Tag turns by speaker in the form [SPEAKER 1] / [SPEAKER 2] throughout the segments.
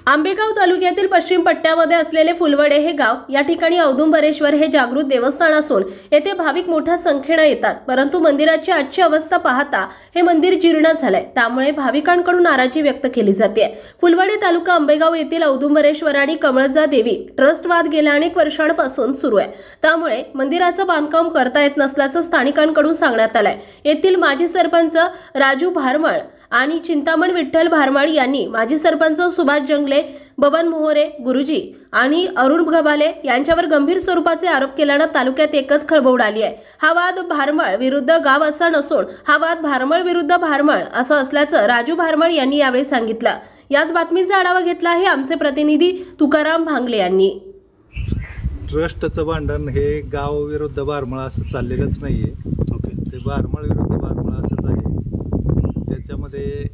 [SPEAKER 1] आंबेगाव तालुक्यातील पश्चिम पट्ट्यामध्ये असलेले फुलवडे हे गाव या ठिकाणी औदुंबरेश्वर हे जागृत देवस्थान असून येथे भाविक मोठ्या संख्येने येतात। परंतु मंदिराची आजची अवस्था पाहता हे मंदिर जीर्ण झालंय, त्यामुळे भाविकांकडून नाराजी व्यक्त केली जाते। फुलवडे तालुका आंबेगाव येथील औदुंबरेश्वर आणि कमळजा देवी ट्रस्ट वाद गेल्या अनेक वर्षांपासून सुरू आहे, त्यामुळे मंदिराचं बांधकाम करता येत नसल्याचं स्थानिकांकडून सांगण्यात आलंय। येथील माजी सरपंच राजू भारमळ आणि चिंतामण विठ्ठल भारमळ यांनी माजी सरपंच सुभाष जंगले, बबन मोहरे गुरुजी आणि अरुण गबाले यांच्यावर गंभीर स्वरूपाचे आरोप केल्यानं तालुक्यात एकच खळबळ उडाली आहे। हा वाद भारमळ विरुद्ध गाव असा नसून हा वाद भारमळ विरुद्ध भारमळ असं असल्याचं राजू भारमळ यांनी यावेळी सांगितलं। याच बातमीचा आढावा घेतला आहे आमचे प्रतिनिधी तुकाराम भांगले यांनी।
[SPEAKER 2] ट्रस्टचं भांडण हे गाव विरुद्ध भारमळ असं चाललेलंच नाहीये। ते भारमळ विरुद्ध भारमळ असंच आहे। त्याच्यामध्ये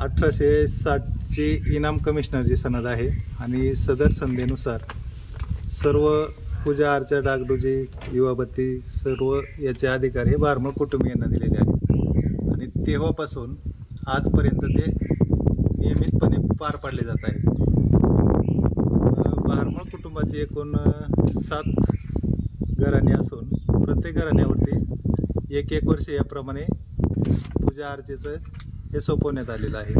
[SPEAKER 2] 1860ची इनाम कमिशनरची सनद आहे आणि सदर संधीनुसार सर्व पूजा अर्चा डागडुजी दिवाबत्ती सर्व याचे अधिकार हे भारमळ कुटुंबियांना दिलेले आहेत आणि तेव्हापासून आजपर्यंत ते नियमितपणे पार पाडले जात आहेत। भारमळ कुटुंबाची एकूण 7 घराणे असून प्रत्येक घराण्यावरती 1-1 वर्ष याप्रमाणे पूजा अर्चेचं हे सोपवण्यात आलेलं आहे।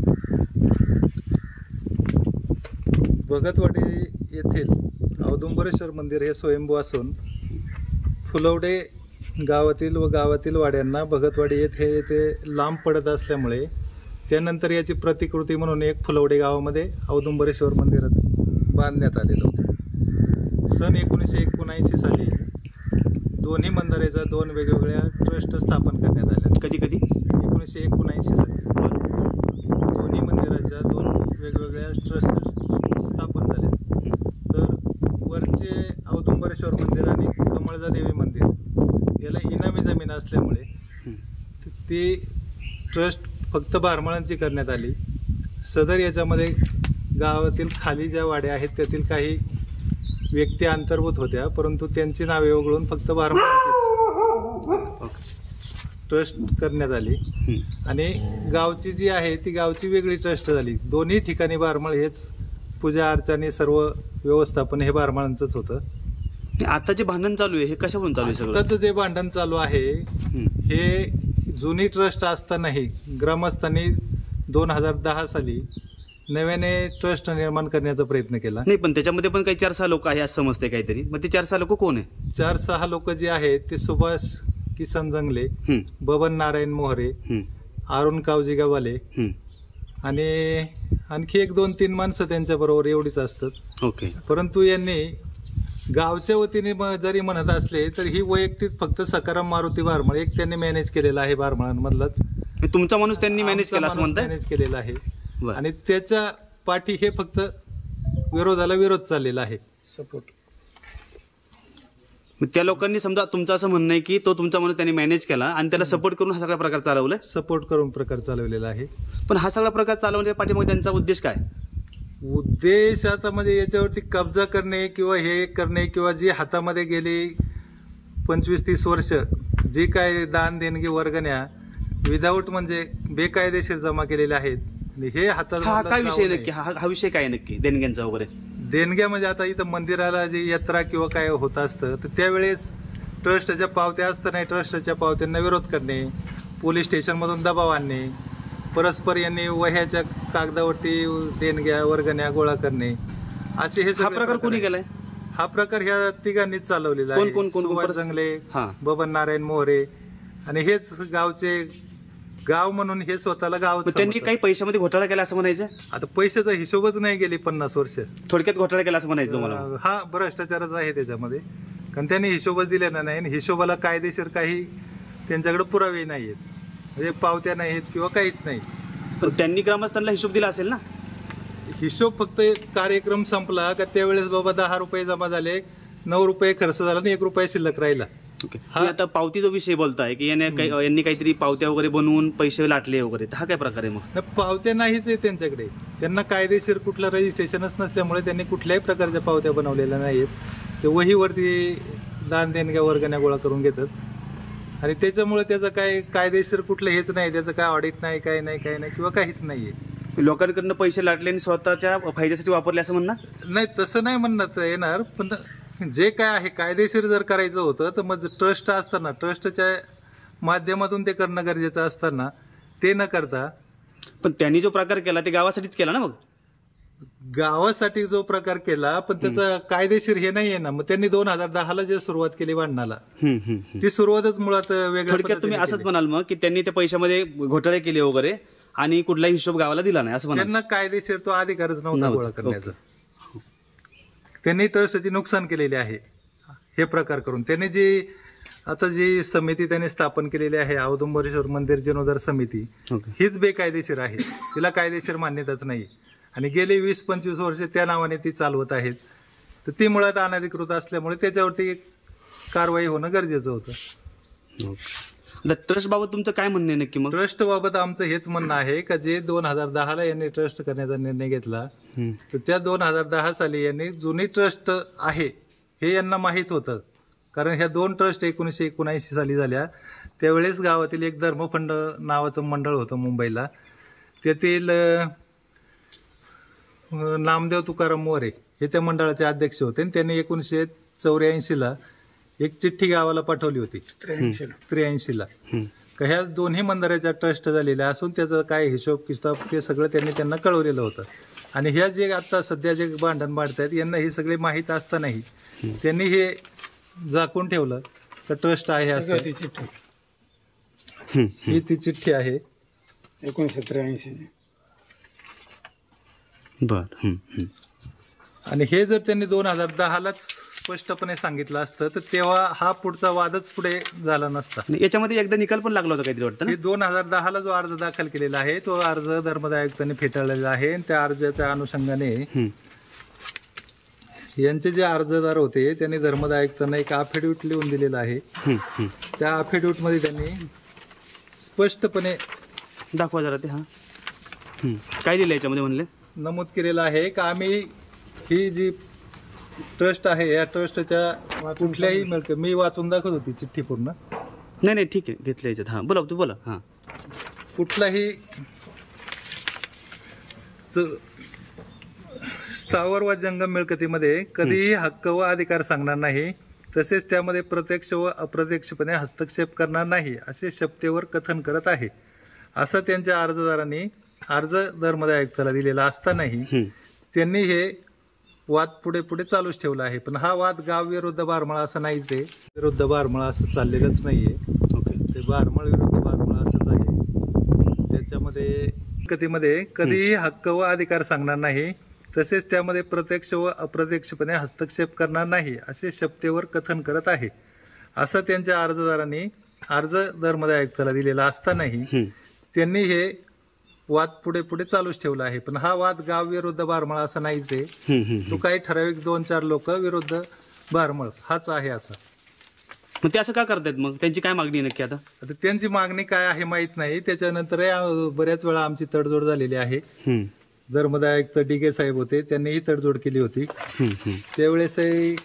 [SPEAKER 2] भगतवाडी येथील औदुंबरेश्वर मंदिर हे स्वयंभू असून फुलवडे गावातील वाड्यांना भगतवाडी येथे लांब पडत असल्यामुळे त्यानंतर याची प्रतिकृती म्हणून एक फुलवडे गावामध्ये औदुंबरेश्वर मंदिर बांधण्यात आलेलं होतं। सन 1979 साली दोन्ही मंदिराचा 2 वेगवेगळ्या ट्रस्ट स्थापन करण्यात आल्या।
[SPEAKER 3] कधी
[SPEAKER 2] 1979 साली दोन्ही मंदिराच्या 2 वेगवेगळ्या ट्रस्ट स्थापन झाले। तर वरचे औदुंबरेश्वर मंदिर आणि कमळजा देवी मंदिर याला इनामी जमीन असल्यामुळे ती ट्रस्ट फक्त भारमळांची करण्यात आली। सदर याच्यामध्ये गावातील खाली ज्या वाड्या आहेत त्यातील काही व्यक्ती अंतर्भूत होत्या, परंतु त्यांची नावे वगळून फक्त भारमळांचीच ट्रस्ट करण्यात आली आणि गावची जी आहे ती गावची वेगळी ट्रस्ट झाली। दोन्ही ठिकाणी भारमळ हेच पूजा अर्चाने सर्व व्यवस्थापन हे भारमळांचंच होतं।
[SPEAKER 3] आता जे भांडण चालू आहे हे कशावरून चालू आहे?
[SPEAKER 2] आताचं जे भांडण चालू आहे हे जुनी ट्रस्ट असतानाही ग्रामस्थांनी 2010 साली नव्याने ट्रस्ट निर्माण करण्याचा प्रयत्न केला।
[SPEAKER 3] नाही, पण त्याच्यामध्ये पण काही 4-6 लोक आहे असं समजते काहीतरी। मग ते 4-6 लोक कोण आहे?
[SPEAKER 2] 4-6 लोक जे आहेत ते सुभाष किसन जंगले, बबन नारायण मोहरे, अरुण कावजी गबाले आणि आणखी 1-2-3 माणसं त्यांच्या बरोबर एवढीच असतात।
[SPEAKER 3] ओके।
[SPEAKER 2] परंतु यांनी गावच्या वतीने जरी म्हणत असले तर ही वैयक्तिक फक्त सकाराम मारुती भारमळ एक त्यांनी मॅनेज केलेला आहे। भारमळांमधलाच
[SPEAKER 3] तुमचा माणूस त्यांनी मॅनेज केला असं म्हणताय?
[SPEAKER 2] मॅनेज केलेला आहे आणि त्याच्या पाठी हे फक्त विरोधाला विरोध चाललेला आहे, सपोर्ट।
[SPEAKER 3] त्या लोकांनी समजा तुमचं असं म्हणणं आहे की तो तुमचा माणूस त्यांनी मॅनेज केला आणि त्याला सपोर्ट करून हा सगळा प्रकार चालवलाय?
[SPEAKER 2] सपोर्ट करून प्रकार चालवलेला आहे।
[SPEAKER 3] पण हा सगळा प्रकार चालवण्याच्या पाठीमागे त्यांचा उद्देश काय?
[SPEAKER 2] उद्देश आता म्हणजे याच्यावरती कब्जा करणे किंवा हे करणे किंवा जी हातामध्ये गेली 25-30 वर्ष जी काय दान देणगी वर्गण्या विदाऊट म्हणजे बेकायदेशीर जमा केलेल्या आहेत हे हातात।
[SPEAKER 3] काय विषय नक्की? हा विषय काय नक्की देणग्यांचा वगैरे?
[SPEAKER 2] देणग्या म्हणजे आता इथं मंदिराला जी यात्रा किंवा काय होत असतं तर त्यावेळेस ट्रस्टच्या पावत्या असताना ट्रस्टच्या पावत्यांना विरोध करणे, पोलीस स्टेशनमधून दबाव आणणे, परस्पर यांनी वह्याच्या कागदावरती देणग्या वर्गण्या गोळा करणे असे हे
[SPEAKER 3] प्रकार कोणी केलाय?
[SPEAKER 2] हा प्रकार ह्या तिघांनीच चालवलेला आहे। सुभाष जंगले, बबन नारायण मोहरे आणि हेच गावचे गाव म्हणून हे स्वतःला गाव।
[SPEAKER 3] त्यांनी काही पैशामध्ये घोटाळा केला असं म्हणायचं?
[SPEAKER 2] आता पैशाचा हिशोबच नाही गेली 50 वर्ष।
[SPEAKER 3] थोडक्यात घोटाळा केला असं म्हणायचं तुम्हाला?
[SPEAKER 2] हा भ्रष्टाचारच आहे त्याच्यामध्ये, कारण त्यांनी हिशोबच दिलेला नाही आणि हिशोबाला कायदेशीर काही त्यांच्याकडे पुरावे नाहीयेत, म्हणजे पावत्या नाहीत किंवा काहीच नाही।
[SPEAKER 3] पण त्यांनी ग्रामस्थांना हिशोब दिला असेल ना?
[SPEAKER 2] हिशोब फक्त कार्यक्रम संपला का त्यावेळेस बाबा 10 रुपये जमा झाले, 9 रुपये खर्च झाला आणि 1 रुपया शिल्लक राहिला।
[SPEAKER 3] हा आता पावतीचा विषय बोलताय की यांनी काहीतरी पावत्या वगैरे बनवून पैसे लाटले वगैरे, हा काय प्रकार आहे? मग
[SPEAKER 2] पावत्या नाहीच आहे त्यांच्याकडे, त्यांना कायदेशीर कुठलं रजिस्ट्रेशनच नसल्यामुळे त्यांनी कुठल्याही प्रकारच्या पावत्या बनवलेल्या नाहीत। ते वहीवरती दान देणग्या वर्गण्या गोळा करून घेतात आणि त्याच्यामुळे त्याचं काय कायदेशीर कुठलं हेच नाही, त्याचं काय ऑडिट नाही, काय नाही किंवा काहीच नाहीये।
[SPEAKER 3] लोकांकडनं पैसे लाटले आणि स्वतःच्या फायद्यासाठी वापरले असं म्हणणार?
[SPEAKER 2] नाही, तसं नाही म्हणण्यात येणार, पण जे काय आहे कायदेशीर जर करायचं होतं तर मग ट्रस्ट असताना ट्रस्टच्या माध्यमातून ते करणं गरजेचं असताना ते न करता.
[SPEAKER 3] पण त्यांनी जो प्रकार केला ते गावासाठीच केला ना? मग
[SPEAKER 2] गावासाठी जो प्रकार केला, पण त्याचं कायदेशीर हे नाहीये ना. मग त्यांनी 2010ला जे सुरुवात केली भांडणाला, ती सुरुवातच मुळात वेगळ्या
[SPEAKER 3] थोडक्यात तुम्ही
[SPEAKER 2] पद्धतीने
[SPEAKER 3] असंच
[SPEAKER 2] केली.
[SPEAKER 3] म्हणाल मग की त्यांनी त्या पैशामध्ये घोटाळे केले वगैरे आणि कुठलाही हिशोब गावाला दिला नाही असं म्हणाल?
[SPEAKER 2] त्यांना कायदेशीर तो अधिकारच नव्हता
[SPEAKER 3] नव्हता.
[SPEAKER 2] गोळा करण्याचा. त्यांनी ट्रस्टची नुकसान केलेले आहे हे प्रकार करून. त्यांनी जी समिती त्यांनी स्थापन केलेली आहे औदुंबरेश्वर मंदिर जीर्णोद्धार समिती,
[SPEAKER 3] ओके.
[SPEAKER 2] हीच बेकायदेशीर आहे. तिला कायदेशीर मान्यताच नाही आणि गेली 20-25 वर्ष त्या नावाने ती चालवत आहेत. तर ती मुळात अनधिकृत असल्यामुळे त्याच्यावरती कारवाई होणं गरजेचं होतं.
[SPEAKER 3] ट्रस्ट बाबत तुमचं काय म्हणणं आहे नक्की मग?
[SPEAKER 2] ट्रस्ट बाबत आमचं हेच म्हणणं आहे का जे 2010ला यांनी ट्रस्ट करण्याचा निर्णय घेतला, तर त्या 2010 साली यांनी जुनी ट्रस्ट आहे हे यांना माहीत होतं. कारण ह्या 2 ट्रस्ट 1979 साली झाल्या. त्यावेळेस गावातील एक धर्मफंड नावाचं मंडळ होतं मुंबईला. त्यातील नामदेव तुकाराम मोरे हे त्या मंडळाचे अध्यक्ष होते आणि त्यांनी 1984ला एक चिठ्ठी गावाला पाठवली होती, 83ला, का ह्या दोन्ही मंदिराच्या ट्रस्ट झालेल्या असून त्याचं काय हिशोब किताब ते सगळं त्यांना कळवलेलं होतं. आणि ह्या जे आता सध्या जे भांडण मांडतायत यांना हे सगळे माहीत असतानाही त्यांनी हे झाकून ठेवलं का ट्रस्ट आहे असं. ही ती चिठ्ठी आहे
[SPEAKER 4] 1983.
[SPEAKER 3] बर.
[SPEAKER 2] आणि हे जर त्यांनी 2010लाच स्पष्टपणे सांगितलं असतं तर तेव्हा हा पुढचा वादच पुढे झाला नसता.
[SPEAKER 3] याच्यामध्ये एकदा निकाल पण लागला होता काहीतरी वाटतं
[SPEAKER 2] हे
[SPEAKER 3] ना?
[SPEAKER 2] 2010ला जो अर्ज दाखल केलेला आहे तो अर्ज धर्मदाय आयुक्तांनी फेटाळलेला आहे आणि त्या अर्जाच्या अनुषंगाने यांचे जे अर्जदार होते त्यांनी धर्मदाय आयुक्तांना एक अफिडेव्हिट लिहून दिलेला आहे. त्या अफिडेव्हिट मध्ये त्यांनी स्पष्टपणे
[SPEAKER 3] दाखवा जरा ते. काय दिलं याच्यामध्ये म्हणले?
[SPEAKER 2] नमूद केलेलं आहे का आम्ही ही जी ट्रस्ट आहे या ट्रस्टच्या कुठल्याही मिळकत, मी वाचून दाखवत होती चिठ्ठी पूर्ण.
[SPEAKER 3] नाही ठीक आहे, घेतलं याच्यात. बोला तू बोला.
[SPEAKER 2] कुठलाही स्थावर व जंगम मिळकतीमध्ये कधीही हक्क व अधिकार सांगणार नाही, तसेच त्यामध्ये प्रत्यक्ष व अप्रत्यक्षपणे हस्तक्षेप करणार नाही असे शपथेवर कथन करत आहे, असं त्यांच्या अर्जदारांनी अर्ज धर्मदाय आयुक्ताला दिलेला असतानाही त्यांनी हे वाद पुढे चालूच ठेवला आहे. पण हा वाद गाव विरुद्ध बारमळा असं नाहीच आहे, विरुद्ध बारमळा असं चाललेलंच नाहीये. ओके, ते बारमळ विरुद्ध बारमळा असंच आहे. त्याच्यामध्ये कधीही हक्क व अधिकार सांगणार नाही, तसेच त्यामध्ये प्रत्यक्ष व अप्रत्यक्षपणे हस्तक्षेप करणार नाही असे शपथेवर कथन करत आहे, असं त्यांच्या अर्जदारांनी अर्ज धर्मदाय आयुक्ताला दिलेला असतानाही त्यांनी हे वाद पुढे चालूच ठेवला आहे. पण हा वाद गाव विरुद्ध बारमळ असं नाहीच आहे, तो काही ठराविक 2-4 लोक विरुद्ध बारमळ हाच आहे असा.
[SPEAKER 3] मग ते असं का करतायत? मग त्यांची काय मागणी आहे नक्की? आता
[SPEAKER 2] त्यांची मागणी काय आहे माहित नाही. त्याच्यानंतर बऱ्याच वेळा आमची तडजोड झालेली आहे. धर्मदाय आयुक्त DK साहेब होते, त्यांनीही तडजोड केली होती. त्यावेळेसही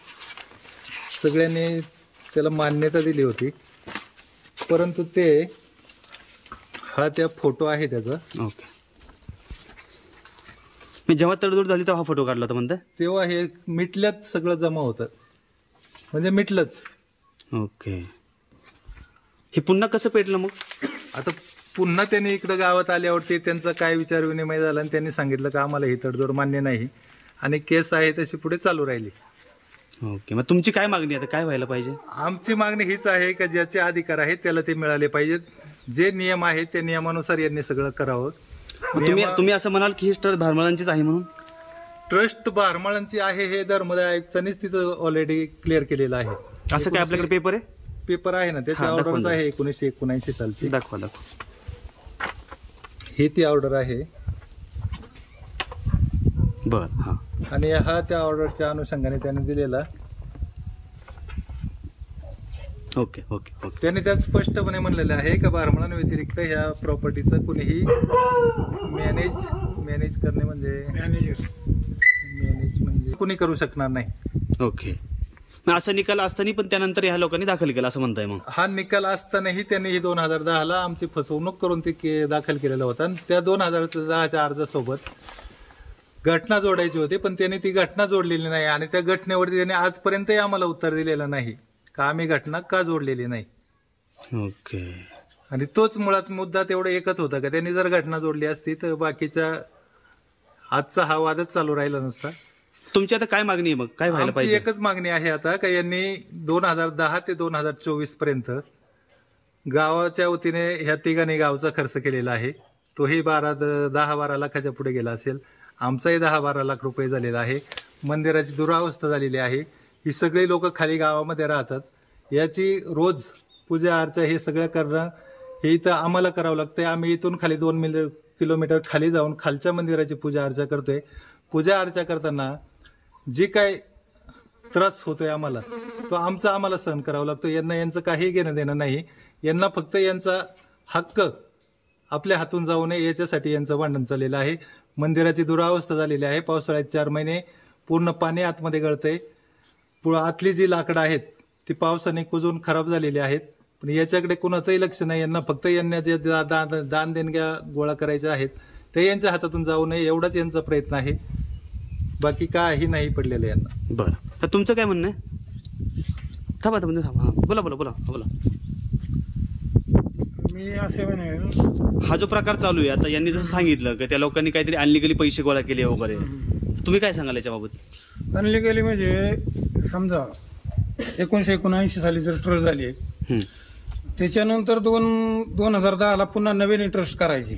[SPEAKER 2] सगळ्यांनी त्याला मान्यता दिली होती, परंतु ते हा त्या फोटो आहे त्याचा.
[SPEAKER 3] ओके, मी जेव्हा तडजोड झाली तेव्हा हा फोटो काढला होता म्हणताय?
[SPEAKER 2] तेव्हा हे मिटल्यात सगळं जमा होतं, म्हणजे मिटलंच.
[SPEAKER 3] ओके, हे पुन्हा कसं पेटलं मग?
[SPEAKER 2] आता पुन्हा त्यांनी इकडं गावात आल्यावरती त्यांचा काय विचार विनिमय झाला आणि त्यांनी सांगितलं का आम्हाला ही तडजोड मान्य नाही आणि केस आहे तशी पुढे चालू राहिली.
[SPEAKER 3] ओके, मग तुमची काय मागणी आता? काय व्हायला पाहिजे?
[SPEAKER 2] आमची मागणी हीच आहे का ज्याचे अधिकार आहेत त्याला ते मिळाले पाहिजेत. जे नियम आहेत त्या नियमानुसार यांनी सगळं करावं.
[SPEAKER 3] तुम्ही असं म्हणाल की ही ट्रस्ट भारमळांचीच आहे म्हणून?
[SPEAKER 2] ट्रस्ट भारमळांची आहे हे धर्मदाय आयुक्तांनीच तिथं ऑलरेडी क्लिअर केलेलं आहे.
[SPEAKER 3] असं काय आपल्याकडे पेपर आहे?
[SPEAKER 2] पेपर आहे ना, त्याची ऑर्डरच आहे 1979 सालची.
[SPEAKER 3] दाखवा.
[SPEAKER 2] ही ती ऑर्डर आहे.
[SPEAKER 3] बर.
[SPEAKER 2] आणि हा त्या ऑर्डरच्या अनुषंगाने त्याने दिलेला.
[SPEAKER 3] ओके.
[SPEAKER 2] त्यांनी त्यात स्पष्टपणे म्हणलेलं आहे का बारमळांव्यतिरिक्त ह्या प्रॉपर्टीचं कुणीही मॅनेज करणे म्हणजे कुणी करू शकणार नाही.
[SPEAKER 3] ओके, मग असा निकाल असताना पण त्यानंतर ह्या लोकांनी दाखल केला असं म्हणताय मग?
[SPEAKER 2] हा निकाल असतानाही त्यांनी ही 2010ला आमची फसवणूक करून ते दाखल केलेला होता आणि त्या 2010च्या अर्जासोबत घटना जोडायची होती, पण त्यांनी ती घटना जोडलेली नाही आणि त्या घटनेवरती त्यांनी आजपर्यंतही आम्हाला उत्तर दिलेलं नाही का आम्ही घटना का जोडलेली नाही.
[SPEAKER 3] ओके.
[SPEAKER 2] आणि तोच मुळात मुद्दा तेवढं एकच होता का त्यांनी जर घटना जोडली असती तर बाकीच्या आजचा हा वादच चालू राहिला नसता.
[SPEAKER 3] तुमची आता काय मागणी आहे मग? काय व्हायला
[SPEAKER 2] आमची
[SPEAKER 3] पाहिजे?
[SPEAKER 2] एकच मागणी आहे आता का यांनी 2010 ते 2024 पर्यंत गावाच्या वतीने ह्या तिघांनी गावचा खर्च केलेला आहे. तोही 10-12 लाखाच्या पुढे गेला असेल. आमचाही 10-12 लाख रुपये झालेला आहे. मंदिराची दुरावस्था झालेली आहे. ही सगळी लोक खाली गावामध्ये राहतात. याची रोज पूजा अर्चा हे सगळं करणं हे इथं आम्हाला करावं लागतंय. आम्ही इथून खाली 2 किलोमीटर खाली जाऊन खालच्या मंदिराची पूजा अर्चा करतोय. पूजा अर्चा करताना जे काय त्रास होतोय आम्हाला तो आम्हाला सहन करावा लागतो. यांचं काही घेणं देणं नाही. यांना फक्त यांचा हक्क आपल्या हातून जाऊ नये याच्यासाठी यांचं भांडण चाललेलं आहे. मंदिराची दुरावस्था झालेली आहे. पावसाळ्यात 4 महिने पूर्ण पाणी आतमध्ये गळतंय. आतली जी लाकडं आहेत ती पावसाने कुजून खराब झालेली आहेत. पण याच्याकडे कुणाचंही लक्ष नाही. यांना फक्त यांना जे दान देणग्या गोळा करायच्या आहेत ते यांच्या हातातून जाऊ नये एवढाच यांचा प्रयत्न आहे. बाकी काही नाही पडलेलं यांना.
[SPEAKER 3] बरं, तर तुमचं काय म्हणणं आहे? थांबा. बोला.
[SPEAKER 4] मी असे म्हणेल,
[SPEAKER 3] हा जो प्रकार चालू आहे आता, यांनी जसं सांगितलं की त्या लोकांनी काहीतरी अनलिगली पैसे गोळा केले वगैरे, तुम्ही काय सांगाल याच्याबाबत?
[SPEAKER 4] अनलिगली म्हणजे समजा 1979 साली जर ट्रस्ट झाली, त्याच्यानंतर 2010ला पुन्हा नवीन इंटरेस्ट करायची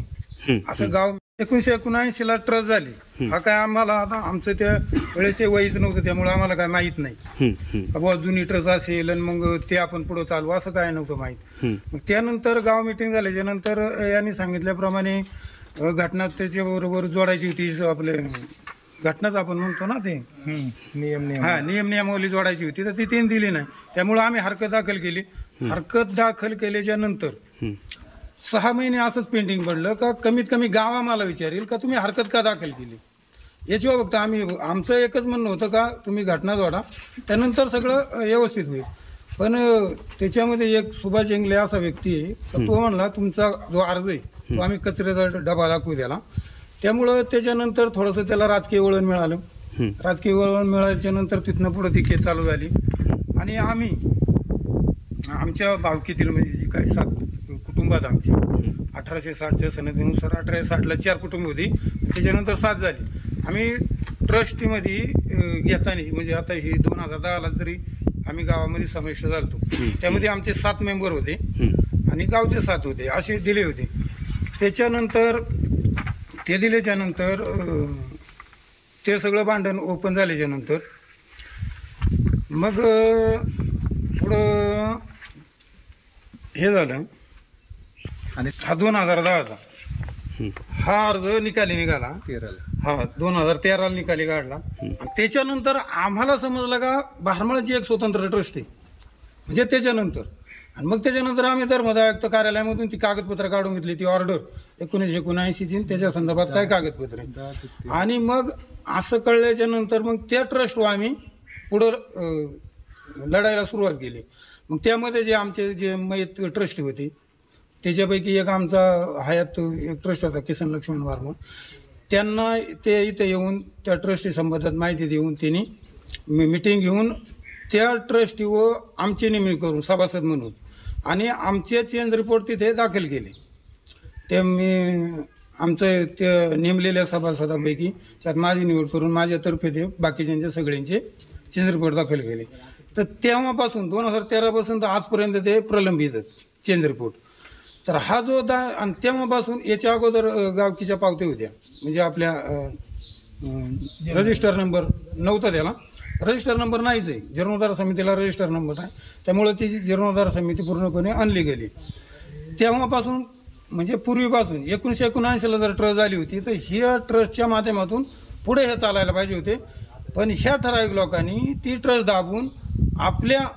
[SPEAKER 4] असं गाव 1979ला ट्रस्ट झाली. हा काय आम्हाला आता आमचं त्या वेळेस ते वहीच नव्हतं त्यामुळे आम्हाला काय माहित नाही बाबा जुनी ट्रस्ट असेल आणि मग ते आपण पुढे चालू असं काय नव्हतं माहित. मग त्यानंतर गाव मिटिंग झाल्याच्या नंतर यांनी सांगितल्याप्रमाणे घटना त्याच्या बरोबर जोडायची होती. आपले घटनाच आपण म्हणतो ना ते नियमावली जोडायची होती तर ती त्यांनी दिली नाही. त्यामुळे आम्ही हरकत दाखल केली. हरकत दाखल केल्याच्या नंतर 6 महिने असंच पेंडिंग पडलं का कमीत कमी गाव आम्हाला विचारेल का तुम्ही हरकत का दाखल केली. याच्यावर फक्त आमचं एकच म्हणणं होतं का तुम्ही घटना जोडा त्यानंतर सगळं व्यवस्थित होईल. पण त्याच्यामध्ये एक सुभाष जेंगले असा व्यक्ती आहे तो म्हणला तुमचा जो अर्ज आहे तो आम्ही कचऱ्याचा डबा दाखवू द्याला. त्यामुळं त्याच्यानंतर थोडंसं त्याला राजकीय वळण मिळालं. राजकीय वळण मिळाल्याच्या नंतर तिथनं पुढे ती केस चालू झाली आणि आम्ही आमच्या भावकीतील म्हणजे जी काही 7 कुटुंबात आमची 1860च्या सनदीनुसार 1860ला 4 कुटुंब होती. त्याच्यानंतर 7 झाली. आम्ही ट्रस्टीमध्ये घेताना म्हणजे आता ही 2010ला जरी आम्ही गावामध्ये समाविष्ट झालतो त्यामध्ये आमचे 7 मेंबर होते आणि गावचे 7 होते असे दिले होते. त्याच्यानंतर ते दिल्याच्या नंतर ते सगळं भांडण ओपन झाल्याच्या नंतर मग पुढं हे झालं आणि हा 2010चा हा अर्ज निकाली निघाला. 2013ला निकाली काढला. त्याच्यानंतर आम्हाला समजलं का भारमळाची एक स्वतंत्र ट्रस्ट आहे म्हणजे त्याच्यानंतर. आणि मग त्याच्यानंतर आम्ही धर्मदाय आयुक्त कार्यालयामधून ती कागदपत्र काढून घेतली. ती ऑर्डर 1979ची त्याच्या संदर्भात काय कागदपत्र आहे. आणि मग असं कळल्याच्या नंतर मग त्या ट्रस्टवर आम्ही पुढं लढायला सुरुवात केली. मग त्यामध्ये जे आमचे जे मयत ट्रस्टी होते त्याच्यापैकी एक आमचा हयात एक ट्रस्ट होता किसन लक्ष्मण वारमोर. त्यांना ते इथे येऊन त्या ट्रस्टी संबंधात माहिती देऊन त्यांनी मिटिंग घेऊन त्या ट्रस्टीवर आमची नेमणूक करून सभासद म्हणून आणि आमचे चेंज रिपोर्ट तिथे दाखल केले. ते मी आमचं ते नेमलेल्या सभासदांपैकी त्यात माझी निवड करून माझ्यातर्फे ते बाकीच्यांचे सगळ्यांचे चेंज रिपोर्ट दाखल केले. तर तेव्हापासून 2013 पासून तर आजपर्यंत ते प्रलंबित चेंज रिपोर्ट. तर हा जो आणि तेव्हापासून याच्या अगोदर गावकीच्या पावत्या होत्या म्हणजे आपल्या रजिस्टर नंबर नव्हता त्याला. रजिस्टर नंबर नाहीच आहे. जीर्णोद्धार समितीला रजिस्टर नंबर आहे त्यामुळे ती जीर्णोद्धार समिती पूर्णपणे अनलिगली. तेव्हापासून म्हणजे पूर्वीपासून 1979ला जर ट्रस्ट झाली होती तर ह्या ट्रस्टच्या माध्यमातून पुढे हे चालायला पाहिजे होते. पण ह्या ठराविक लोकांनी ती ट्रस्ट दाबून आपल्या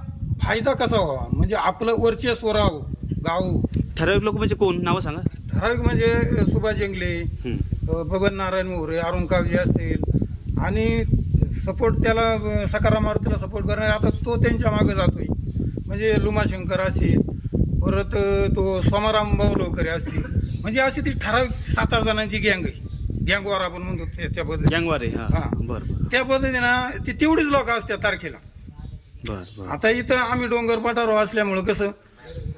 [SPEAKER 4] फायदा कसा व्हावा म्हणजे आपलं वर्चस्व राहावं गाव.
[SPEAKER 3] ठराविक लोक म्हणजे कोण नावं सांगा?
[SPEAKER 4] ठराविक म्हणजे सुभाष जेंगले, बबन नारायण मोहरे, अरुण कावजे असतील आणि सपोर्ट त्याला सकाराम मारुतीला सपोर्ट करणार, आता तो त्यांच्या मागे जातोय. म्हणजे लुमाशंकर असेल, परत तो सोमाराम बावलवकरे असतील, म्हणजे अशी ती ठराविक 7-8 जणांची गँग आहे. गँगवार आपण म्हणतो त्या पद्धतीने.
[SPEAKER 3] गँगवार आहे.
[SPEAKER 4] हा
[SPEAKER 3] बरं
[SPEAKER 4] त्या पद्धतीनं ती तेवढीच लोक असतात तारखेला.
[SPEAKER 3] बरं.
[SPEAKER 4] आता इथं आम्ही डोंगर पठारावर असल्यामुळं कसं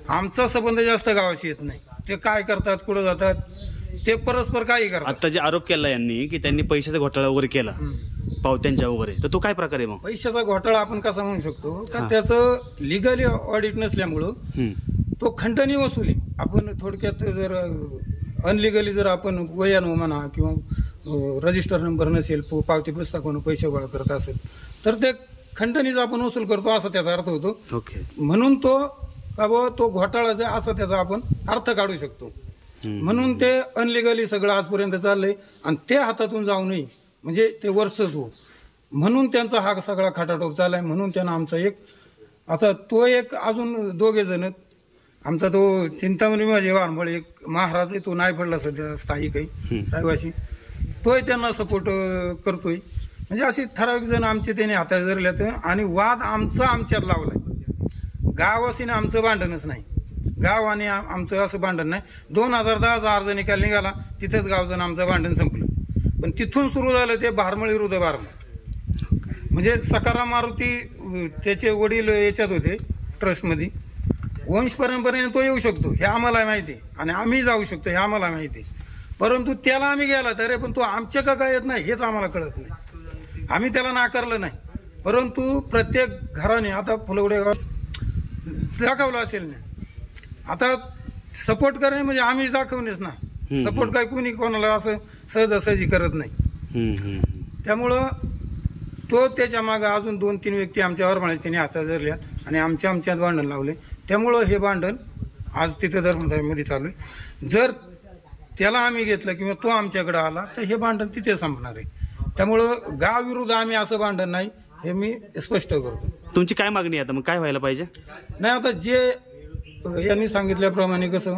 [SPEAKER 4] आमचा संबंध जास्त गावाशी येत नाही. ते काय करतात, कुठं जातात, ते परस्पर काही करतात.
[SPEAKER 3] आता जे आरोप केला यांनी की त्यांनी पैशाचा घोटाळा वगैरे केला पावत्यांच्या वगैरे, तर तो काय प्रकार आहे मग?
[SPEAKER 4] पैशाचा घोटाळा आपण कसा म्हणू शकतो का, त्याचं लिगली ऑडिट नसल्यामुळं तो खंडणी वसुली. आपण थोडक्यात जर अनलिगली जर आपण वयानं म्हणा किंवा रजिस्टर नंबर नसेल, पावती पुस्तकानं पैसे गोळा करत असेल तर ते खंडणीचा आपण वसूल करतो असा त्याचा अर्थ होतो.
[SPEAKER 3] ओके.
[SPEAKER 4] म्हणून तो का बाबा तो घोटाळाचा असा त्याचा आपण अर्थ काढू शकतो. म्हणून ते अनलिगली सगळं आजपर्यंत चाललंय आणि ते हातातून जाऊ नये म्हणजे ते वर्षच हो म्हणून त्यांचा हा सगळा खाटाटोप चाललाय. म्हणून त्यांना आमचा एक आता तो एक अजून 2 जण आमचा तो चिंतामणी माझे वारंबळ एक महाराज आहे, तो नाही पडला सध्या स्थायिक आहे रहिवासी, तोही त्यांना सपोर्ट करतोय. म्हणजे अशी ठराविक जण आमचे त्याने हातात धरल्यात आणि वाद आमचा आमच्यात लावलाय. गावासीने आमचं भांडणच नाही, गाव आणि आमचं असं भांडण नाही. 2010चा अर्ज निकाल निघाला, तिथेच गावजण आमचं भांडण संपलं. पण तिथून सुरू झालं ते भारमळ विरुद्ध भारमळ. म्हणजे सकाराम मारुती त्याचे वडील याच्यात होते ट्रस्टमध्ये, वंश परंपरेने तो येऊ शकतो हे आम्हाला माहिती आहे आणि आम्ही जाऊ शकतो हे आम्हाला माहिती आहे. परंतु त्याला आम्ही गेला तरी पण तो आमच्या का काय येत नाही हेच आम्हाला कळत नाही. आम्ही त्याला नाकारलं नाही, परंतु प्रत्येक घराने आता फुलवडे दाखवलं असेल ना. आता सपोर्ट करणे म्हणजे आम्हीच दाखवणेच ना. सपोर्ट काय कोणी कोणाला असं सहजासहजी करत नाही. त्यामुळं तो त्याच्या मागं अजून 2-3 व्यक्ती आमच्यावर म्हणाले त्यांनी हातात धरल्या आणि आमच्यात भांडण लावले. त्यामुळं हे भांडण आज तिथे धर्मदायमध्ये चालू आहे. जर त्याला आम्ही घेतलं किंवा तो आमच्याकडे आला तर हे भांडण तिथे संपणार आहे. त्यामुळं गाव विरुद्ध आम्ही असं भांडण नाही हे मी स्पष्ट करतो.
[SPEAKER 3] तुमची काय मागणी आहे आता, मग काय व्हायला पाहिजे?
[SPEAKER 4] नाही आता जे यांनी सांगितल्याप्रमाणे कसं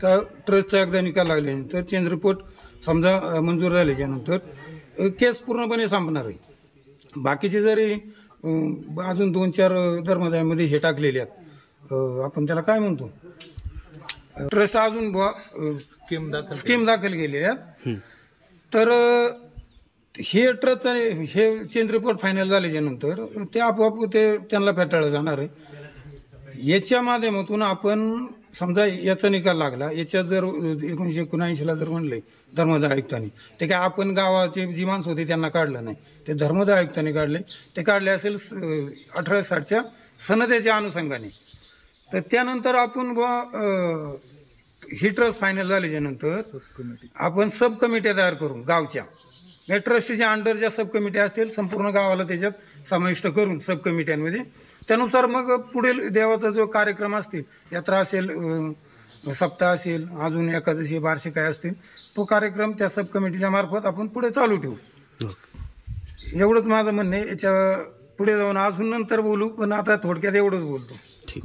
[SPEAKER 4] का ट्रस्टचा एकदा निकाल लागल्यानंतर चेंज रिपोर्ट समजा मंजूर झाल्याच्या नंतर केस पूर्णपणे संपणार आहे. बाकीचे जरी अजून 2-4 धर्मदायामध्ये हे टाकलेले आहेत, आपण त्याला काय म्हणतो, ट्रस्ट अजून स्कीम दाखल केलेल्या आहेत, तर हे ट्रस्टचा हे चेंज रिपोर्ट फायनल झाल्याच्या नंतर ते आपोआप ते त्यांना फेटाळलं जाणार आहे. याच्या माध्यमातून आपण समजा याचा निकाल लागला, याच्यात जर 1979ला जर म्हणले धर्मदाय आयुक्तांनी, ते काय आपण गावाचे जी माणसं होती त्यांना काढलं नाही, ते धर्मदाय आयुक्तांनी काढले. ते काढले असेल 1860च्या सनदेच्या अनुषंगाने. तर त्यानंतर आपण ही ट्रस्ट फायनल झाल्याच्या नंतर आपण सब कमिट्या तयार करून गावच्या या ट्रस्टच्या अंडर ज्या सब कमिट्या असतील संपूर्ण गावाला त्याच्यात समाविष्ट करून सब कमिट्यांमध्ये, त्यानुसार मग पुढील देवाचा जो कार्यक्रम असतील, यात्रा असेल, सप्ताह असेल, अजून एकादशी वार्षिक काय असतील, तो कार्यक्रम त्या सब कमिटीच्या मार्फत आपण पुढे चालू ठेवू. एवढंच माझं म्हणणं आहे. याच्या पुढे जाऊन अजून नंतर बोलू, पण आता थोडक्यात एवढंच बोलतो.
[SPEAKER 3] ठीक.